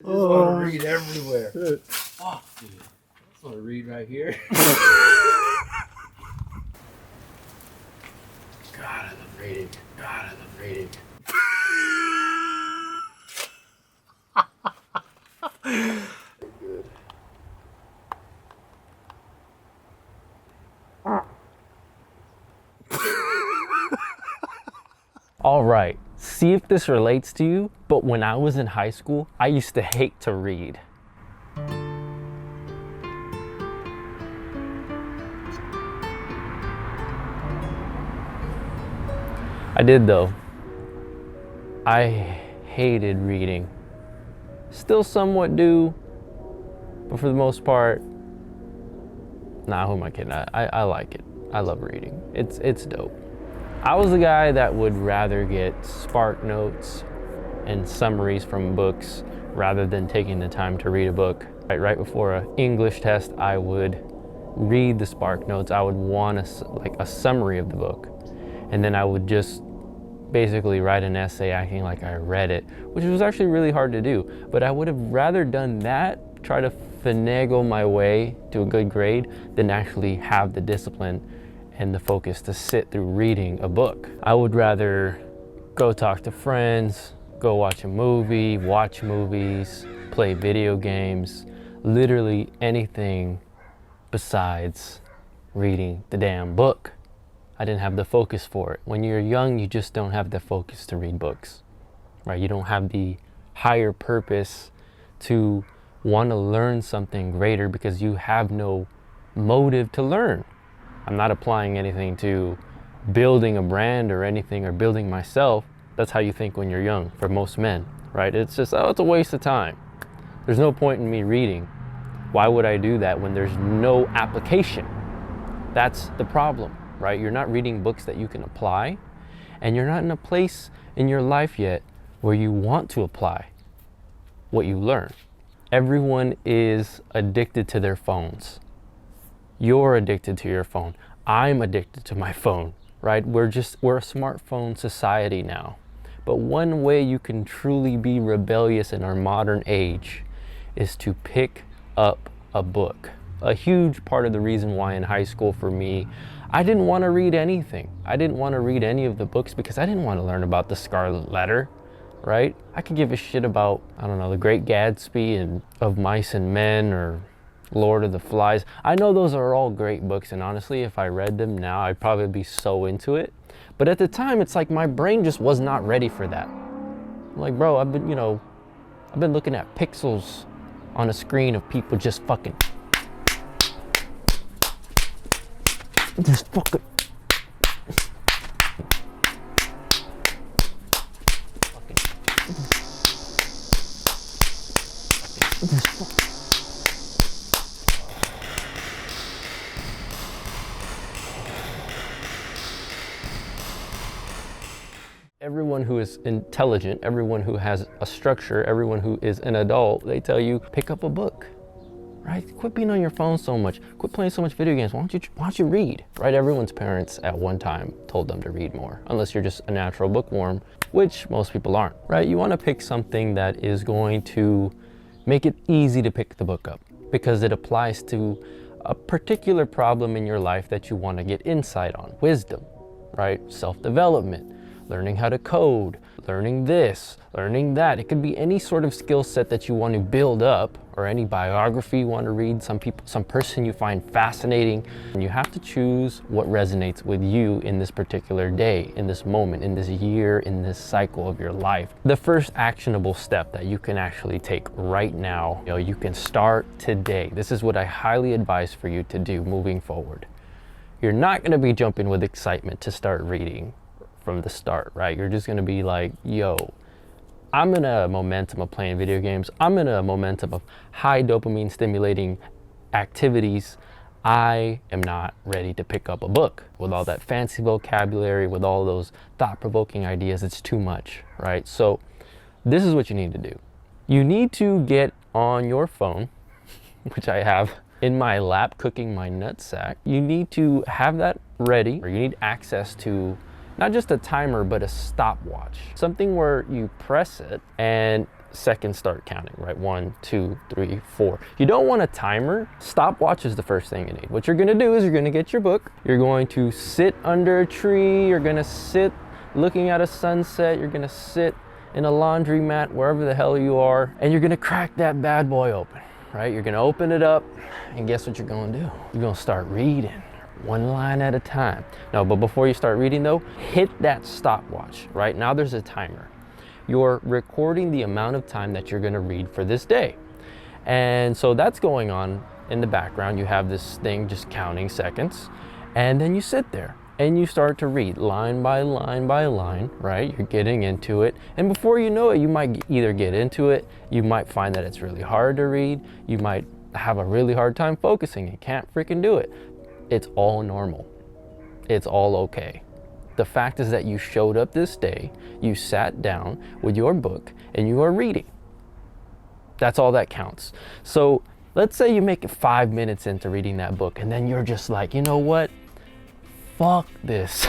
I just want to read everywhere. Fuck, dude. I just want to read right here. God, I love reading. God, I love reading. Good. All right, see if this relates to you, but when I was in high school, I used to hate to read. I did though. I hated reading. Still somewhat do, but for the most part, nah, who am I kidding? I like it. I love reading. It's dope. I was the guy that would rather get spark notes and summaries from books rather than taking the time to read a book. Right before an English test, I would read the spark notes. I would want a summary of the book, and then I would just basically write an essay acting like I read it, which was actually really hard to do. But I would have rather done that, try to finagle my way to a good grade, than actually have the discipline and the focus to sit through reading a book. I would rather go talk to friends, go watch a movie, watch movies, play video games, literally anything besides reading the damn book. I didn't have the focus for it. When you're young, you just don't have the focus to read books, right? You don't have the higher purpose to want to learn something greater because you have no motive to learn. I'm not applying anything to building a brand or anything or building myself. That's how you think when you're young, for most men, right? It's just, oh, it's a waste of time. There's no point in me reading. Why would I do that when there's no application? That's the problem, right? You're not reading books that you can apply, and you're not in a place in your life yet where you want to apply what you learn. Everyone is addicted to their phones. You're addicted to your phone. I'm addicted to my phone, right? We're a smartphone society now. But one way you can truly be rebellious in our modern age is to pick up a book. A huge part of the reason why in high school for me, I didn't want to read anything. I didn't want to read any of the books because I didn't want to learn about the Scarlet Letter, right? I could give a shit about, I don't know, The Great Gatsby and Of Mice and Men or Lord of the Flies. I know those are all great books, and honestly, if I read them now, I'd probably be so into it. But at the time, it's like my brain just was not ready for that. I'm like, bro, I've been looking at pixels on a screen of people just fucking Everyone who is intelligent, everyone who has a structure, everyone who is an adult, they tell you, pick up a book, right? Quit being on your phone so much. Quit playing so much video games. Why don't you read, right? Everyone's parents at one time told them to read more, unless you're just a natural bookworm, which most people aren't, right? You want to pick something that is going to make it easy to pick the book up because it applies to a particular problem in your life that you want to get insight on. Wisdom, right? Self-development, learning how to code, learning this, learning that. It could be any sort of skill set that you want to build up, or any biography you want to read, some person you find fascinating. And you have to choose what resonates with you in this particular day, in this moment, in this year, in this cycle of your life. The first actionable step that you can actually take right now, you can start today. This is what I highly advise for you to do moving forward. You're not going to be jumping with excitement to start reading from the start, right? You're just gonna be like, yo, I'm in a momentum of playing video games. I'm in a momentum of high dopamine stimulating activities. I am not ready to pick up a book with all that fancy vocabulary, with all those thought-provoking ideas. It's too much, right? So this is what you need to do. You need to get on your phone, which I have in my lap cooking my nutsack. You need to have that ready, or you need access to not just a timer, but a stopwatch. Something where you press it and seconds start counting, right? 1, 2, 3, 4. You don't want a timer. Stopwatch is the first thing you need. What you're gonna do is you're gonna get your book. You're going to sit under a tree. You're gonna sit looking at a sunset. You're gonna sit in a laundromat, wherever the hell you are, and you're gonna crack that bad boy open, right? You're gonna open it up, and guess what you're gonna do? You're gonna start reading, one line at a time. No, but before you start reading though, hit that stopwatch, right? Now there's a timer. You're recording the amount of time that you're gonna read for this day. And so that's going on in the background. You have this thing just counting seconds, and then you sit there and you start to read line by line by line, right? You're getting into it. And before you know it, you might either get into it, you might find that it's really hard to read, you might have a really hard time focusing and can't freaking do it. It's all normal. It's all okay. The fact is that you showed up this day, you sat down with your book, and you are reading. That's all that counts. So let's say you make it 5 minutes into reading that book, and then you're just like, you know what? Fuck this.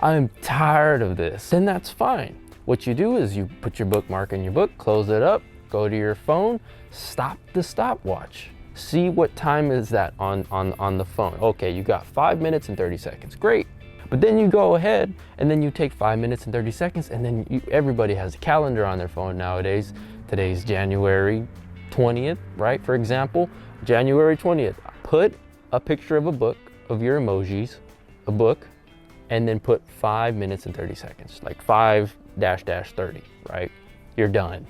I'm tired of this. Then that's fine. What you do is you put your bookmark in your book, close it up, go to your phone, stop the stopwatch. See what time is that on the phone. Okay, you got 5 minutes and 30 seconds. Great. But then you go ahead and then you take 5 minutes and 30 seconds, and then everybody has a calendar on their phone nowadays. Today's January 20th, right? For example, January 20th. Put a picture of a book, of your emojis, a book, and then put 5 minutes and 30 seconds, like 5-30, right? You're done.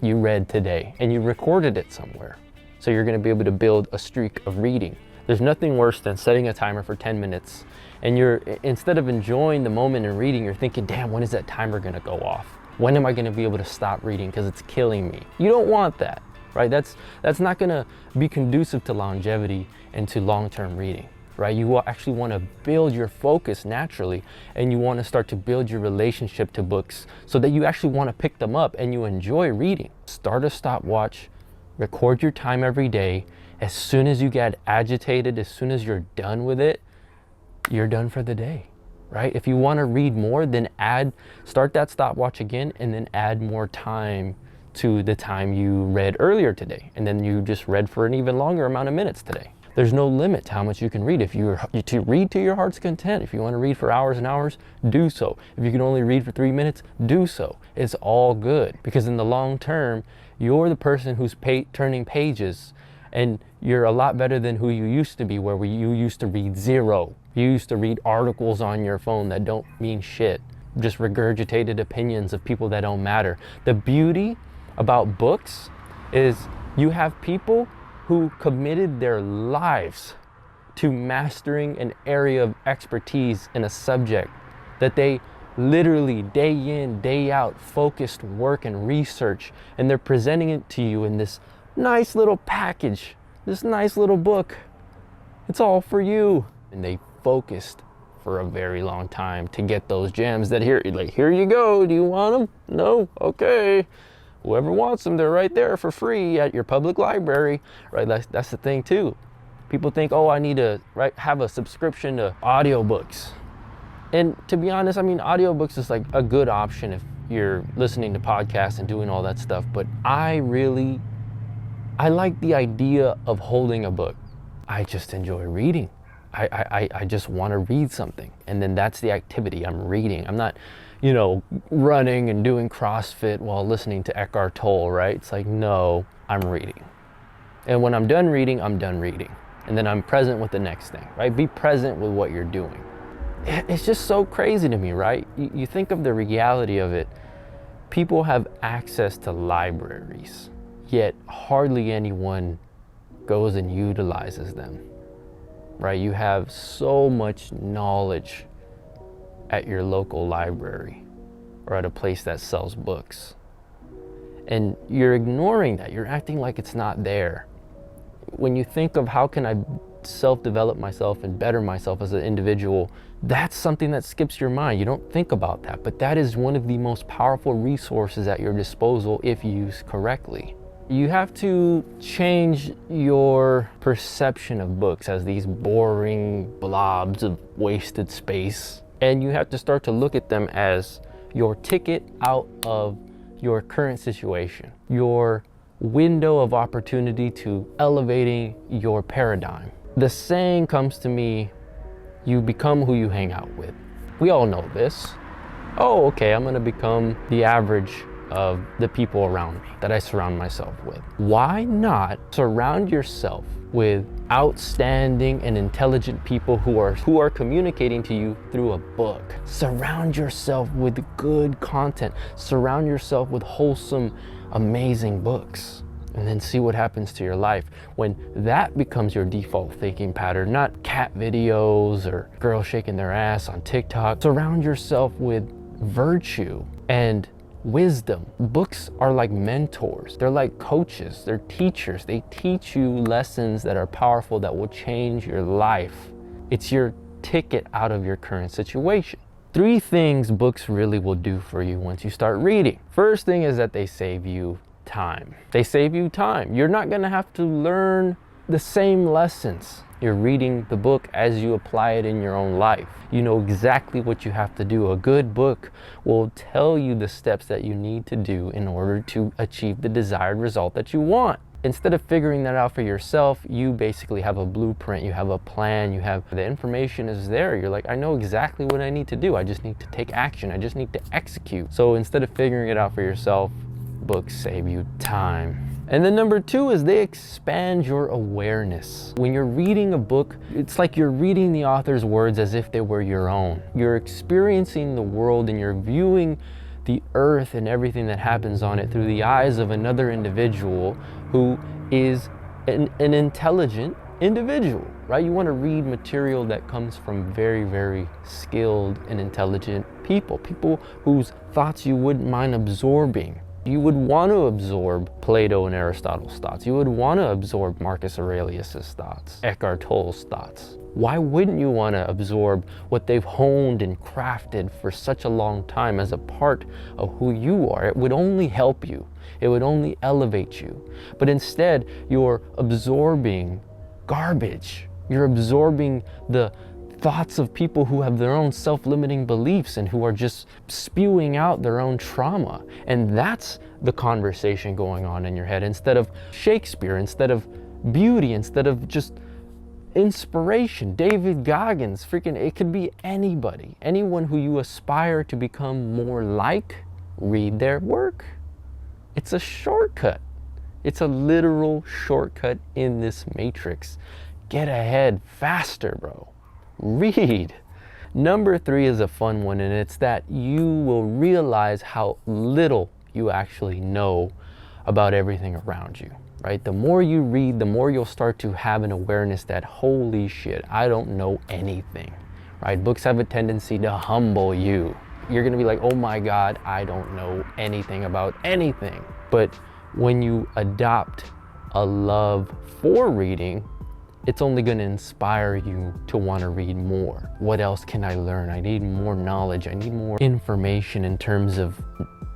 You read today and you recorded it somewhere. So you're gonna be able to build a streak of reading. There's nothing worse than setting a timer for 10 minutes and instead of enjoying the moment and reading, you're thinking, damn, when is that timer gonna go off? When am I gonna be able to stop reading because it's killing me? You don't want that, right? That's not gonna be conducive to longevity and to long-term reading, right? You will actually wanna build your focus naturally, and you wanna start to build your relationship to books so that you actually wanna pick them up and you enjoy reading. Start a stopwatch, record your time every day. As soon as you get agitated, as soon as you're done with it, you're done for the day, right? If you want to read more, then start that stopwatch again, and then add more time to the time you read earlier today. And then you just read for an even longer amount of minutes today. There's no limit to how much you can read. If you to read to your heart's content, if you want to read for hours and hours, do so. If you can only read for 3 minutes, do so. It's all good, because in the long term, you're the person who's turning pages, and you're a lot better than who you used to be, where you used to read zero. You used to read articles on your phone that don't mean shit, just regurgitated opinions of people that don't matter. The beauty about books is you have people who committed their lives to mastering an area of expertise in a subject that they literally day in, day out, focused work and research, and they're presenting it to you in this nice little package, this nice little book. It's all for you. And they focused for a very long time to get those gems that here you go. Do you want them? No? Okay. Whoever wants them, they're right there for free at your public library, right? That's the thing too. People think, oh, I need to have a subscription to audiobooks. And to be honest, I mean, audiobooks is like a good option if you're listening to podcasts and doing all that stuff. But I like the idea of holding a book. I just enjoy reading. I just want to read something. And then that's the activity. I'm reading. I'm not, running and doing CrossFit while listening to Eckhart Tolle, right? It's like, no, I'm reading. And when I'm done reading, I'm done reading. And then I'm present with the next thing, right? Be present with what you're doing. It's just so crazy to me, right? You think of the reality of it. People have access to libraries, yet hardly anyone goes and utilizes them, right? You have so much knowledge at your local library or at a place that sells books, and you're ignoring that. You're acting like it's not there. When you think of how can I self-develop myself and better myself as an individual, that's something that skips your mind. You don't think about that, but that is one of the most powerful resources at your disposal if used correctly. You have to change your perception of books as these boring blobs of wasted space. And you have to start to look at them as your ticket out of your current situation, your window of opportunity to elevating your paradigm. The saying comes to me, you become who you hang out with. We all know this. Oh, okay, I'm gonna become the average of the people around me that I surround myself with. Why not surround yourself with outstanding and intelligent people who are communicating to you through a book? Surround yourself with good content. Surround yourself with wholesome, amazing books. And then see what happens to your life when that becomes your default thinking pattern, not cat videos or girls shaking their ass on TikTok. Surround yourself with virtue and wisdom. Books are like mentors. They're like coaches. They're teachers. They teach you lessons that are powerful, that will change your life. It's your ticket out of your current situation. 3 things books really will do for you once you start reading. First thing is that they save you time. They save you time. You're not gonna have to learn the same lessons. You're reading the book as you apply it in your own life. You know exactly what you have to do. A good book will tell you the steps that you need to do in order to achieve the desired result that you want. Instead of figuring that out for yourself, you basically have a blueprint, you have a plan, you have the information is there. You're like, I know exactly what I need to do. I just need to take action. I just need to execute. So instead of figuring it out for yourself, books save you time. And then number 2 is they expand your awareness. When you're reading a book, it's like you're reading the author's words as if they were your own. You're experiencing the world and you're viewing the earth and everything that happens on it through the eyes of another individual who is an intelligent individual, right? You want to read material that comes from very, very skilled and intelligent people whose thoughts you wouldn't mind absorbing. You would want to absorb Plato and Aristotle's thoughts. You would want to absorb Marcus Aurelius's thoughts, Eckhart Tolle's thoughts. Why wouldn't you want to absorb what they've honed and crafted for such a long time as a part of who you are? It would only help you. It would only elevate you. But instead, you're absorbing garbage. You're absorbing the thoughts of people who have their own self-limiting beliefs and who are just spewing out their own trauma. And that's the conversation going on in your head. Instead of Shakespeare, instead of beauty, instead of just inspiration, David Goggins, it could be anybody, anyone who you aspire to become more like, read their work. It's a shortcut. It's a literal shortcut in this matrix. Get ahead faster, bro. Read. Number 3 is a fun one, and it's that you will realize how little you actually know about everything around you, right? The more you read, the more you'll start to have an awareness that, holy shit, I don't know anything, right? Books have a tendency to humble you. You're gonna be like, oh my God, I don't know anything about anything. But when you adopt a love for reading, it's only going to inspire you to want to read more. What else can I learn? I need more knowledge. I need more information in terms of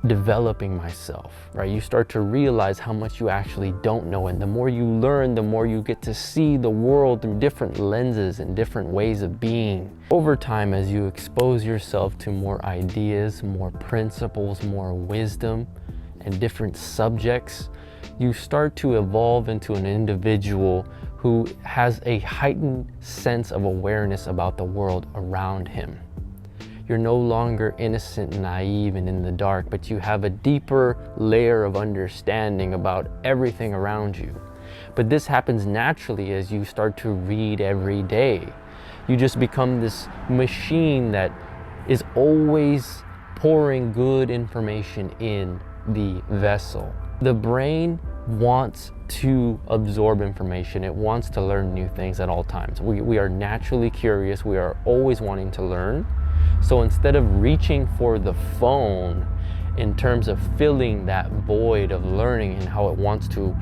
developing myself, right? You start to realize how much you actually don't know. And the more you learn, the more you get to see the world through different lenses and different ways of being. Over time, as you expose yourself to more ideas, more principles, more wisdom, and different subjects, you start to evolve into an individual who has a heightened sense of awareness about the world around him. You're no longer innocent, naive, and in the dark, but you have a deeper layer of understanding about everything around you. But this happens naturally as you start to read every day. You just become this machine that is always pouring good information in the vessel. The brain wants to absorb information. It wants to learn new things at all times. We are naturally curious. We are always wanting to learn. So instead of reaching for the phone in terms of filling that void of learning and how it wants to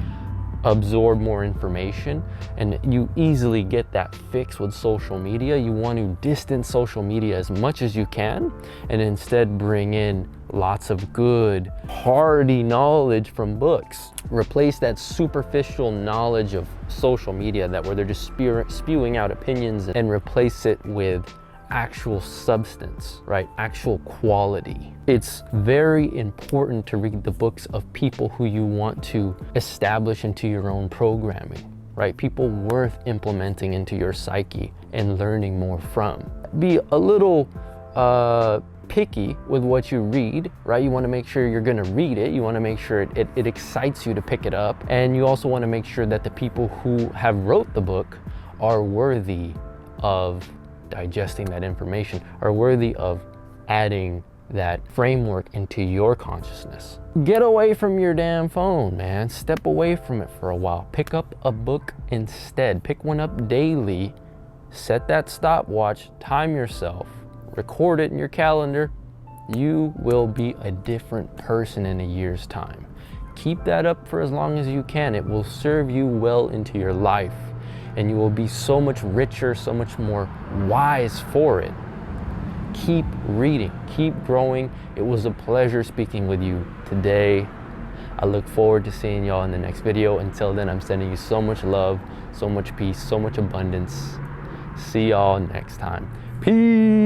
absorb more information, and you easily get that fix with social media, you want to distance social media as much as you can and instead bring in lots of good, hearty knowledge from books. Replace that superficial knowledge of social media where they're just spewing out opinions, and replace it with actual substance, right? Actual quality. It's very important to read the books of people who you want to establish into your own programming, right? People worth implementing into your psyche and learning more from. Be a little picky with what you read, right? You want to make sure you're going to read it. You want to make sure it excites you to pick it up. And you also want to make sure that the people who have wrote the book are worthy of digesting that information, are worthy of adding that framework into your consciousness. Get away from your damn phone, man. Step away from it for a while. Pick up a book instead. Pick one up daily. Set that stopwatch, time yourself, record it in your calendar. You will be a different person in a year's time. Keep that up for as long as you can. It will serve you well into your life, and you will be so much richer, so much more wise for it. Keep reading, keep growing. It was a pleasure speaking with you today. I look forward to seeing y'all in the next video. Until then, I'm sending you so much love, so much peace, so much abundance. See y'all next time. Peace.